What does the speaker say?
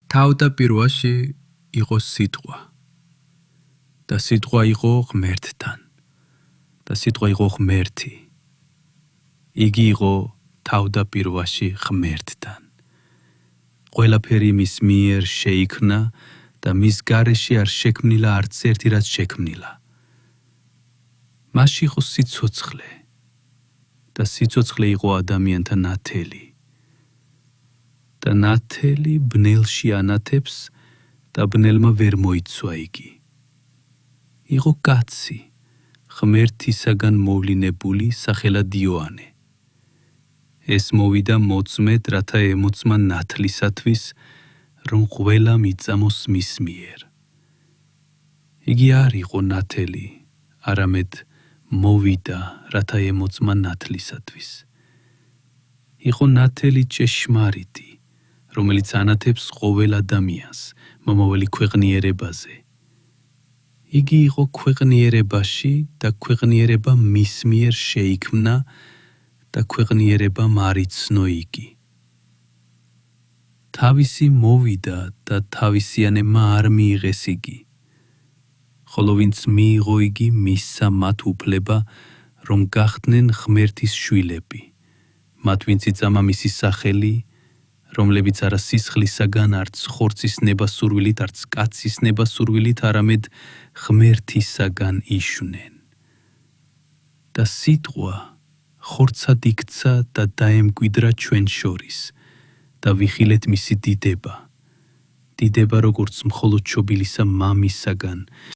თავდაპირველში იყო სიტყვა და სიტყვა იყო ღმერთთან და სიტყვა იყო ღმერთი. იგი იყო თავდაპირველში ღმერთთან. ყველაფერი მის მიერ შეიქმნა და მის გარეშე არ შექმნილა არც ერთი რაც შექმნილა. მასში იყო სიცოცხლე და სიცოცხლე იყო ადამიანთა ნათელი. და ნათელი ბნელში ანათებს და ბნელმა ვერ მოიცვა იგი. იყო კაცი, ღმერთისაგან მოვლინებული სახელად იოანე. ეს მოვიდა მოწმედ, რათა ემოწმა ნათლისათვის, რომ ყველა მიწამოს მის მიერ. იგი არ იყო ნათელი, არამედ მოვიდა, რათა ემოწმა ნათლისათვის. იყო ნათელი ჭეშმარიტი, რომელიც ანათებს ყოველ ადამიანს მომავალი ქვეყნიერებაზე. იგი იყო ქვეყნიერებაში და ქვეყნიერება მის მიერ შეიქმნა და ქვეყნიერებამ არ იცნო იგი. თავისი მოვიდა და თავისიანებმა არ მიიღეს იგი. ხოლო ვინც მიიღო იგი, მისცა მათ უფლება, რომ გახდნენ ღმერთის შვილები, მათ ვინც იწამა მისი სახელი, რომლებიც არა სისხლისაგან, არც ხორცის ნებასურვილით, არც კაცის ნებასურვილით, არამედ ღმერთისაგან იშვნენ. და სიტყვა ხორცად იქცა და დაემკვიდრა ჩვენ შორის და ვიხილეთ მისი დიდება, დიდება როგორც მხოლოდ ჩობილისა მამისაგან,